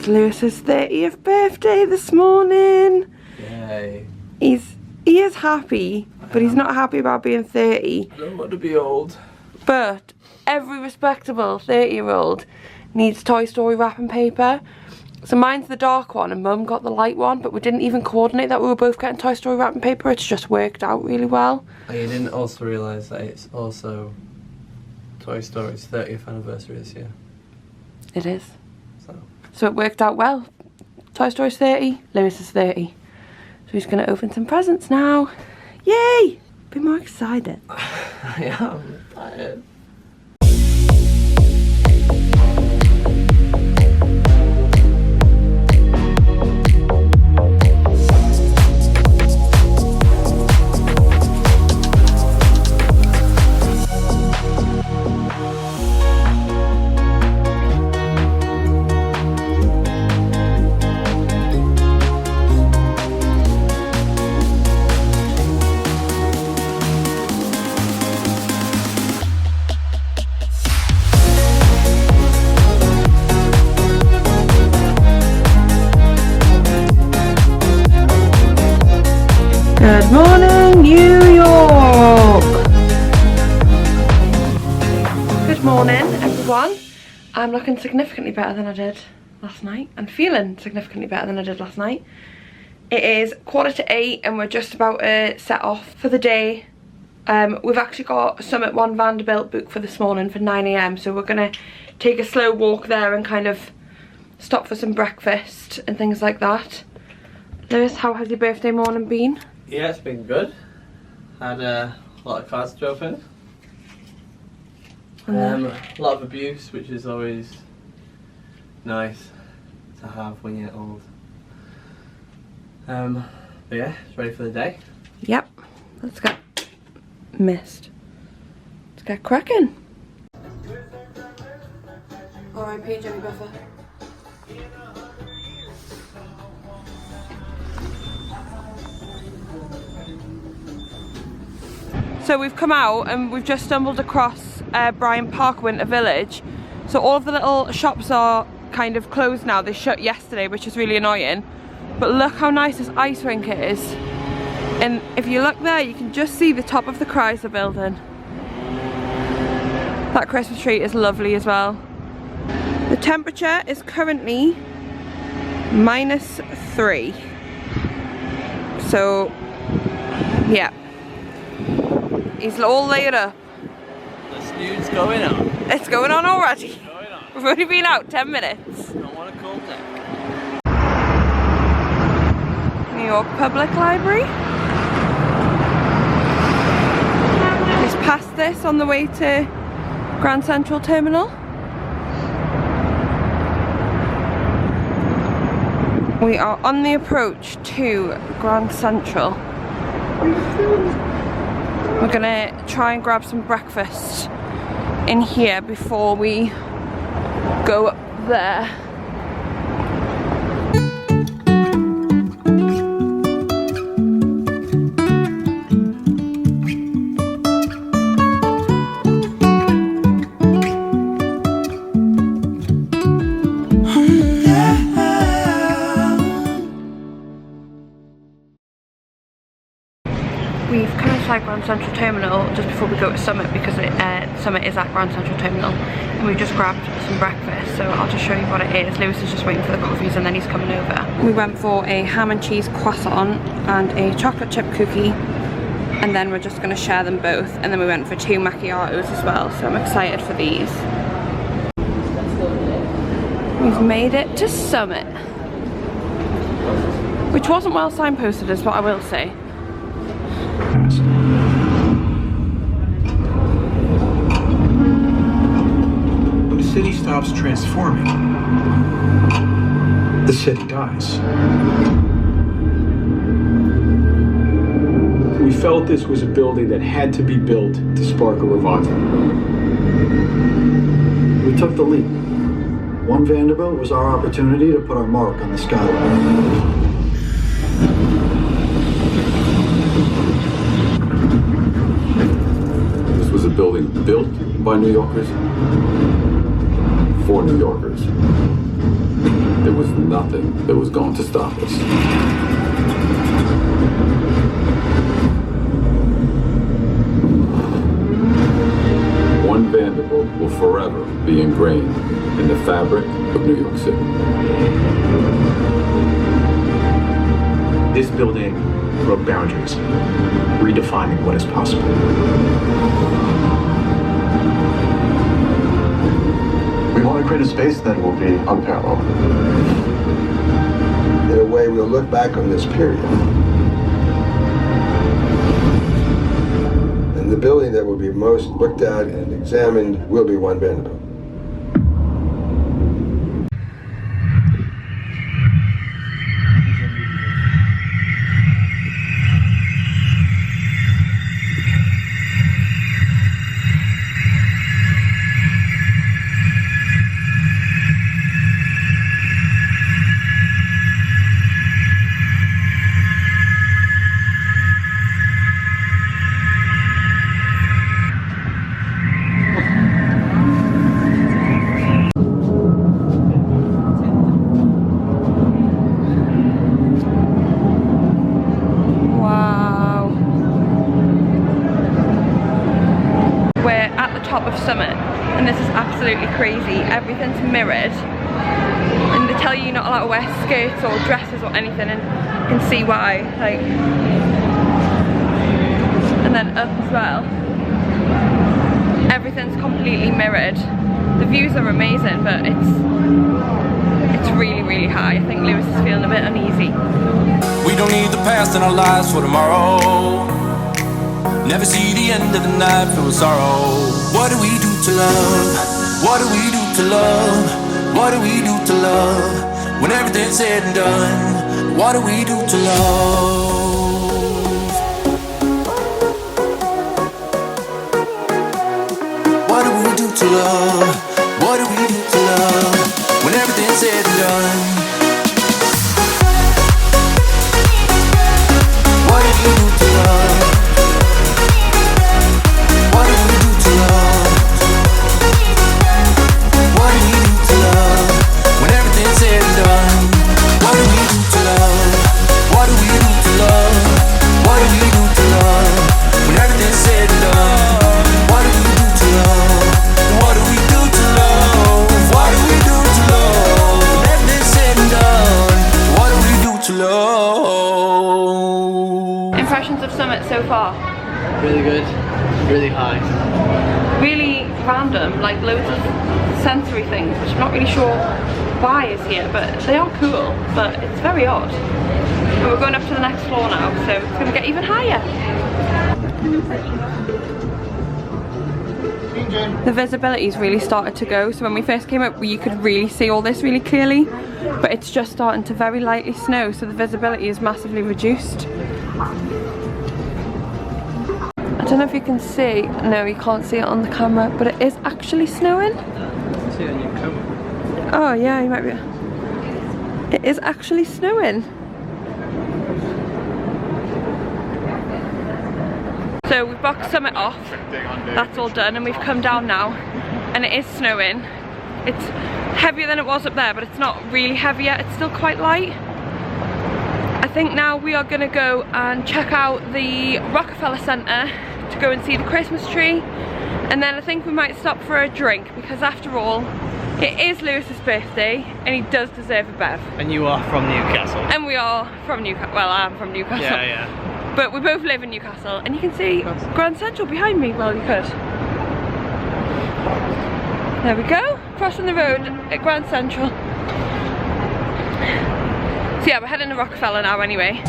It's Lewis's 30th birthday this morning. Yay. He is happy, but he's not happy about being 30. I don't want to be old. But every respectable 30-year-old needs Toy Story wrapping paper. So mine's the dark one and Mum got the light one, but we didn't even coordinate that we were both getting Toy Story wrapping paper. It's just worked out really well. Oh, you didn't also realise that it's also Toy Story's 30th anniversary this year? It is. So it worked out well. Toy Story's 30, Lewis is 30. So he's going to open some presents now. Yay! Be more excited. I am tired. Good morning, New York! Good morning, everyone. I'm looking significantly better than I did last night and feeling significantly better than I did last night. It is 8:45 and we're just about to set off for the day. We've actually got Summit 1 Vanderbilt booked for this morning for 9 AM, so we're going to take a slow walk there and kind of stop for some breakfast and things like that. Lewis, how has your birthday morning been? Yeah, it's been good. Had a lot of cards to open. A lot of abuse, which is always nice to have when you're old. But yeah, it's ready for the day. Yep. Let's get missed. Let's get cracking. R.I.P. Jimmy Buffer. So we've come out and we've just stumbled across Bryant Park, Winter Village. So all of the little shops are kind of closed now. They shut yesterday, which is really annoying. But look how nice this ice rink is. And if you look there, you can just see the top of the Chrysler building. That Christmas tree is lovely as well. The temperature is currently -3. So, yeah. He's all laid up. The snooze going on. It's going on already. We've only been out 10 minutes. Don't want a cold deck. New York Public Library. Just past this on the way to Grand Central Terminal. We are on the approach to Grand Central. We're gonna try and grab some breakfast in here before we go up there. We've come inside Grand Central Terminal just before we go to Summit because Summit is at Grand Central Terminal, and we've just grabbed some breakfast, so I'll just show you what it is. Lewis is just waiting for the coffees and then he's coming over. We went for a ham and cheese croissant and a chocolate chip cookie, and then we're just going to share them both, and then we went for 2 macchiatos as well, so I'm excited for these. We've made it to Summit, which wasn't well signposted is what I will say. When the city stops transforming, the city dies. We felt this was a building that had to be built to spark a revival. We took the leap. One Vanderbilt was our opportunity to put our mark on the skyline. A building built by New Yorkers for New Yorkers. There was nothing that was going to stop us. One Vanderbilt will forever be ingrained in the fabric of New York City. This building broke boundaries, redefining what is possible. We want to create a space that will be unparalleled. In a way, we'll look back on this period. And the building that will be most looked at and examined will be One Vanderbilt. Summit, and this is absolutely crazy. Everything's mirrored, and they tell you you're not allowed to wear skirts or dresses or anything, and you can see why. Like, and then up as well, everything's completely mirrored. The views are amazing, but it's really, really high. I think Lewis is feeling a bit uneasy. We don't need the past in our lives for tomorrow. Never see the end of the night filled with sorrow. What do we do to love? What do we do to love? What do we do to love? When everything's said and done, what do we do to love? What do we do to love? What do we do to love? When everything's said and done, what do we do to love? So far? Really good, really high. Really random, like loads of sensory things, which I'm not really sure why is here, but they are cool, but it's very odd. But we're going up to the next floor now, so it's going to get even higher. The visibility's really started to go, so when we first came up you could really see all this really clearly, but it's just starting to very lightly snow, so the visibility is massively reduced. I don't know if you can see, no you can't see it on the camera, but it is actually snowing. See it on your camera. Oh yeah, you might be. It is actually snowing. So we've boxed Summit off, that's all done, and we've come down now, and it is snowing. It's heavier than it was up there, but it's not really heavy yet, it's still quite light. I think now we are gonna go and check out the Rockerfeller Centre to go and see the Christmas tree, and then I think we might stop for a drink, because after all it is Lewis's birthday and he does deserve a bev. And you are from Newcastle. And we are from Newcastle. Well, I am from Newcastle. Yeah, yeah. But we both live in Newcastle, and you can see Grand Central behind me. Well, you could. There we go, crossing the road at Grand Central. So yeah, we're heading to Rockerfeller now anyway.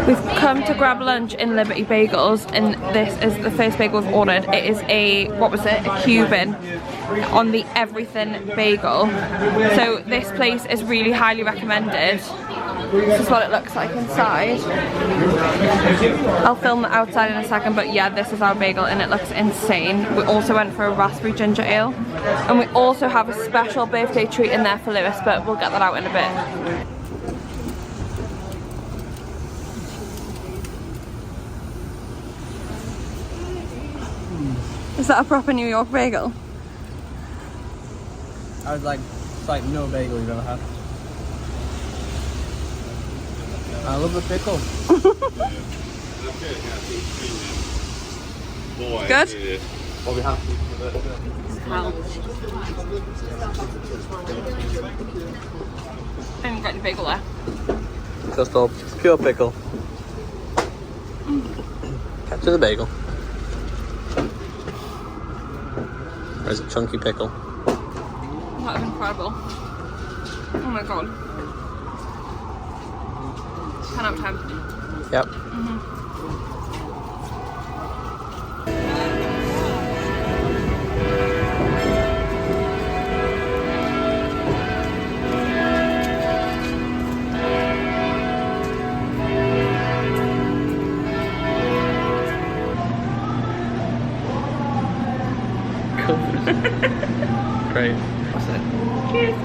We've come to grab lunch in Liberty Bagels, and this is the first bagel we've ordered. It is a, what was it, a Cuban on the everything bagel. So this place is really highly recommended. This is what it looks like inside. I'll film the outside in a second, but yeah, this is our bagel and it looks insane. We also went for a raspberry ginger ale, and we also have a special birthday treat in there for Lewis, but we'll get that out in a bit. Is that a proper New York bagel? I was like, it's like no bagel you've ever had. I love the pickle. Good? Well, we have to. And you've got your bagel there. Just up, pure pickle. Capture the bagel. Where's a chunky pickle? That is incredible. Oh my god. 10 out of 10. Yep. Great. What's it? Cheers.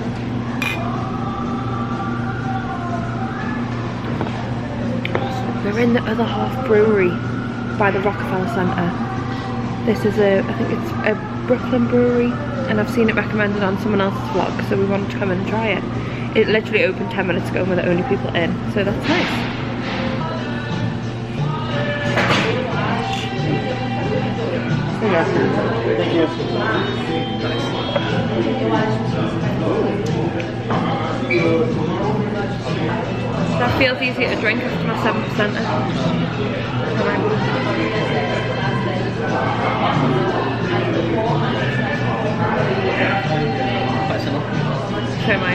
We're in the other half brewery by the Rockerfeller Centre. This is I think it's a Brooklyn brewery, and I've seen it recommended on someone else's vlog, so we wanted to come and try it. It literally opened 10 minutes ago and we're the only people in, so that's nice. That feels easier to drink after my 7%. So am I.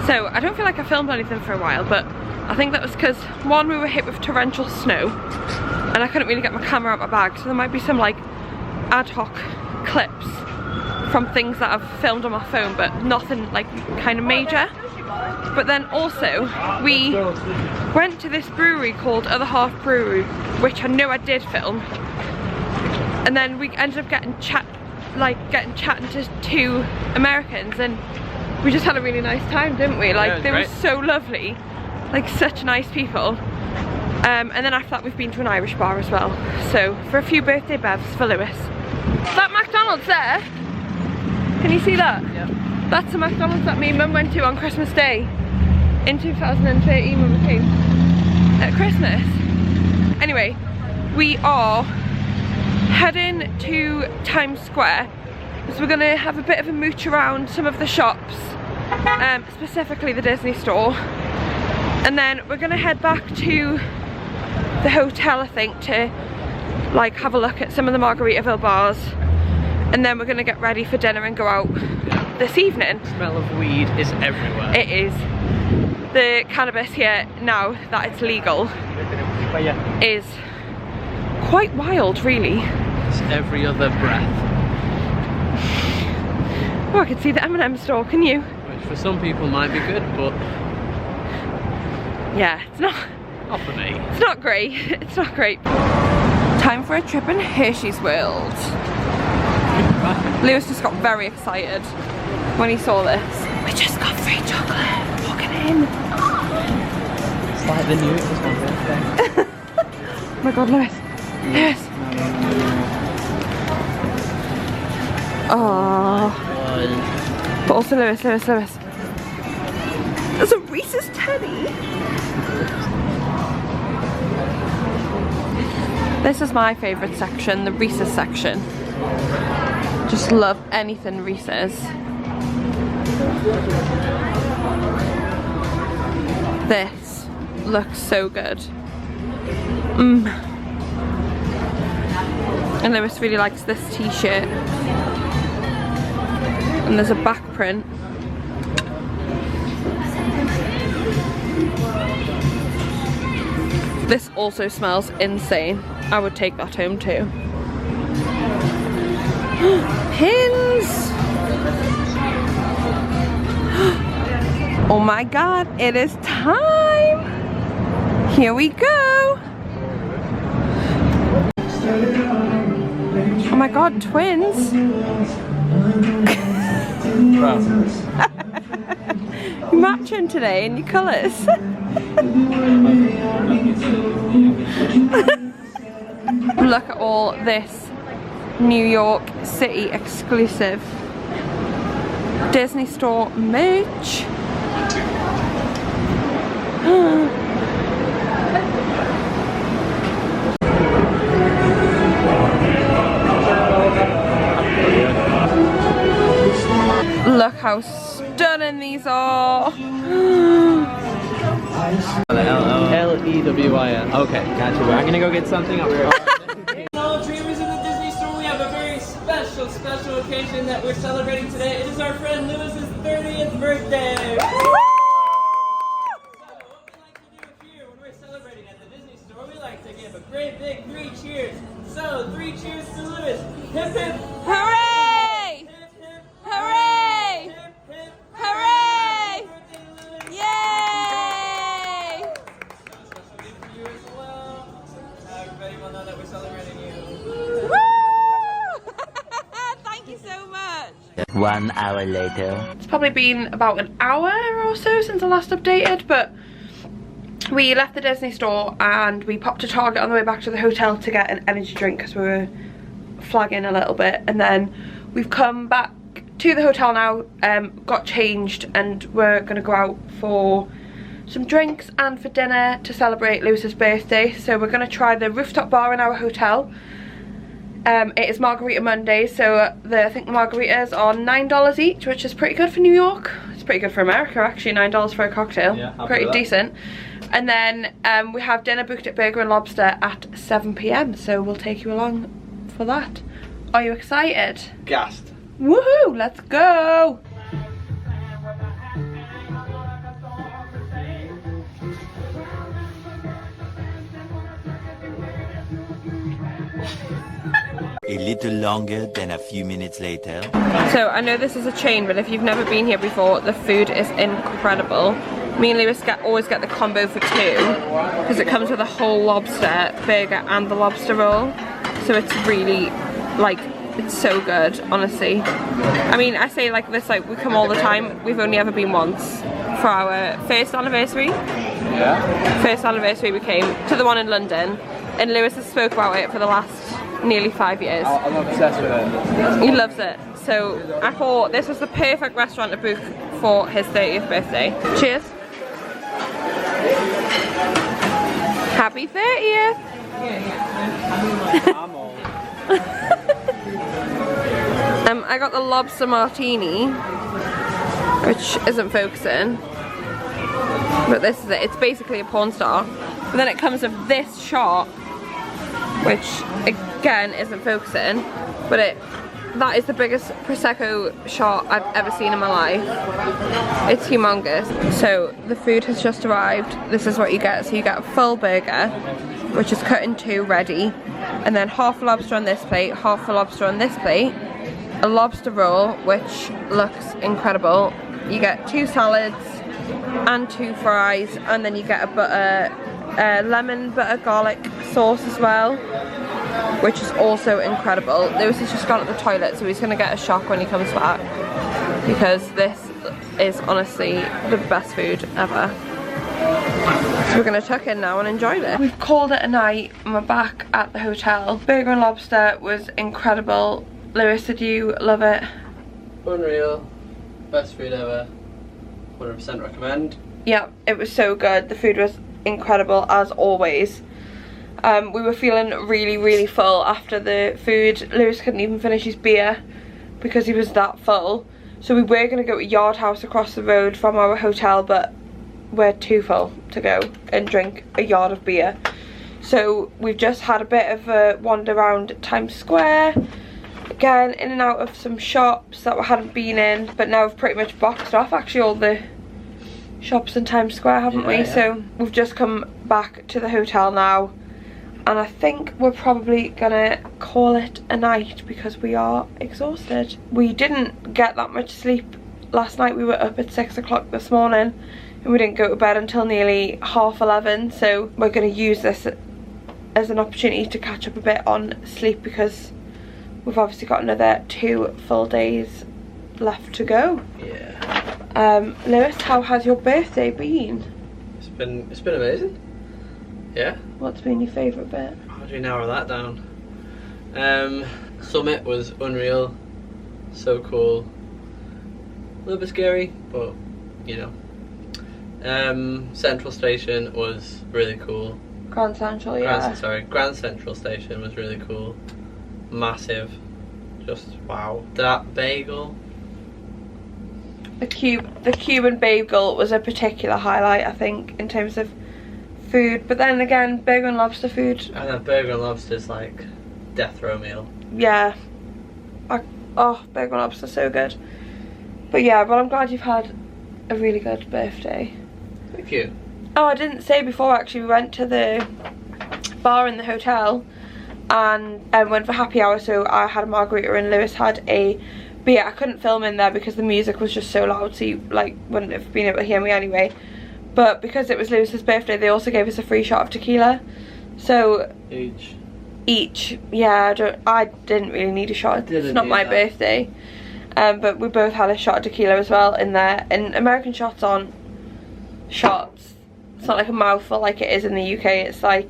So I don't feel like I filmed anything for a while, but I think that was because one, we were hit with torrential snow and I couldn't really get my camera out of my bag, so there might be some like ad hoc clips from things that I've filmed on my phone, but nothing like kind of major. But then also we went to this brewery called Other Half Brewery, which I know I did film, and then we ended up getting chatting to two Americans, and we just had a really nice time, didn't we? Like, yeah, they were so lovely, like such nice people. And then after that we've been to an Irish bar as well, so for a few birthday bevs for Lewis. That McDonald's there, can you see that? Yeah. That's the McDonald's that me and Mum went to on Christmas Day in 2013 when we came at Christmas. Anyway, we are heading to Times Square, so we're going to have a bit of a mooch around some of the shops, specifically the Disney store, and then we're going to head back to the hotel, I think, to like have a look at some of the Margaritaville bars, and then we're going to get ready for dinner and go out this evening. The smell of weed is everywhere. It is. The cannabis here, now that it's legal, is quite wild, really. It's every other breath. Oh, I can see the M&M store, can you? Which for some people might be good, but yeah, it's not for me. It's not great. It's not great. Time for a trip in Hershey's World. Lewis just got very excited when he saw this. We just got free chocolate. Look at him. It's like the news was my birthday. Oh my god, Lewis. Lewis. Oh. But also Lewis. There's a Reese's Teddy. This is my favourite section, the Reese's section. Just love anything Reese's. This looks so good. And Lewis really likes this t-shirt. And there's a back print. This also smells insane. I would take that home too. Pins! Oh my god, it is time! Here we go! Oh my god, twins! You're matching today in your colours. Look at all this New York City exclusive Disney store merch. Look how stunning these are. L-E-W-I-N. Okay, gotcha. I'm gonna go get something. I'll be right back. Hello, dreamers in the Disney store. We have a very special occasion that we're celebrating today. It is our friend Lewis's 30th birthday. So, what we like to do here when we're celebrating at the Disney store, we like to give a great big 3 cheers. So, 3 cheers to Lewis. Hip hip. Hooray! Hip hip. Hooray! Hip hip. Hooray! Birthday, Lewis. Yay! Special gift for you as well. Everybody will know that we're celebrating you. Woo! Thank you so much. 1 hour later. It's probably been about an hour or so since I last updated, but we left the Disney store and we popped to Target on the way back to the hotel to get an energy drink because we were flagging a little bit, and then we've come back to the hotel now, got changed, and we're gonna go out for some drinks and for dinner to celebrate Lewis's birthday. So we're gonna try the rooftop bar in our hotel. It is Margarita Monday, so I think the margaritas are $9 each, which is pretty good for New York. It's pretty good for America actually, $9 for a cocktail. Yeah, pretty decent. And then we have dinner booked at Burger and Lobster at 7 PM, so we'll take you along for that. Are you excited? Gassed. Woohoo! Let's go! A little longer than a few minutes later. So I know this is a chain, but if you've never been here before, the food is incredible. Me and Lewis always get the combo for 2 because it comes with a whole lobster burger and the lobster roll. So it's really, like, it's so good, honestly. I mean, I say like this, like we come all the time. We've only ever been once for our first anniversary. Yeah. First anniversary we came to the one in London, and Lewis has spoke about it for the last nearly 5 years. I'm obsessed with it. He loves it. So I thought this was the perfect restaurant to book for his 30th birthday. Cheers. Happy 30th. I got the lobster martini, which isn't focusing, but this is it. It's basically a porn star. But then it comes with this shot, which again isn't focusing, but that is the biggest Prosecco shot I've ever seen in my life. It's humongous. So the food has just arrived. This is what you get. So you get a full burger, which is cut in 2 ready, and then half a lobster on this plate, half a lobster on this plate, a lobster roll, which looks incredible. You get 2 salads and 2 fries, and then you get a lemon butter garlic sauce as well, which is also incredible. Lewis has just gone to the toilet, so he's gonna get a shock when he comes back, because this is honestly the best food ever. So we're gonna tuck in now and enjoy this. We've called it a night and we're back at the hotel. Burger and Lobster was incredible. Lewis, did you love it? Unreal. Best food ever. 100% recommend. Yeah, it was so good. The food was incredible as always. We were feeling really full after the food. Lewis couldn't even finish his beer because he was that full. So we were going to go to Yard House across the road from our hotel, but we're too full to go and drink a yard of beer. So we've just had a bit of a wander around Times Square, again in and out of some shops that we hadn't been in, but now we've pretty much boxed off actually all the shops in Times Square, haven't we? Yeah. So we've just come back to the hotel now, and I think we're probably gonna call it a night because we are exhausted. We didn't get that much sleep last night. We were up at 6 o'clock this morning and we didn't go to bed until nearly 11:30, so we're going to use this as an opportunity to catch up a bit on sleep because we've obviously got another 2 full days left to go. Yeah. Lewis, how has your birthday been? It's been amazing. Yeah. What's been your favourite bit? How do we narrow that down? Summit was unreal. So cool. A little bit scary, but you know. Central Station was really cool. Grand Central, yeah. Grand Central Station was really cool. Massive. Just wow. That bagel. The Cuban bagel was a particular highlight, I think, in terms of food. But then again, Burger and Lobster food. And then Burger and Lobster's like death row meal. Yeah. Oh, Burger and Lobster, so good. But yeah, well, I'm glad you've had a really good birthday. Thank you. Oh, I didn't say before, actually, we went to the bar in the hotel and went for happy hour. So I had a margarita and Lewis had a beer. I couldn't film in there because the music was just so loud, so you like wouldn't have been able to hear me anyway. But because it was Lewis's birthday, they also gave us a free shot of tequila. So each, yeah. I didn't really need a shot. It's not my birthday. But we both had a shot of tequila as well in there. And American shots aren't shots. It's not like a mouthful like it is in the UK. It's like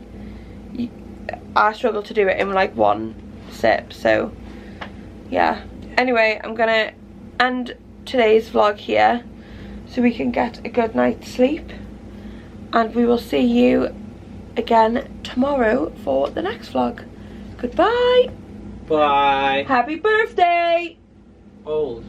I struggle to do it in like one sip. So yeah. Anyway, I'm gonna end today's vlog here so we can get a good night's sleep, and we will see you again tomorrow for the next vlog. Goodbye. Bye. Happy birthday. Old.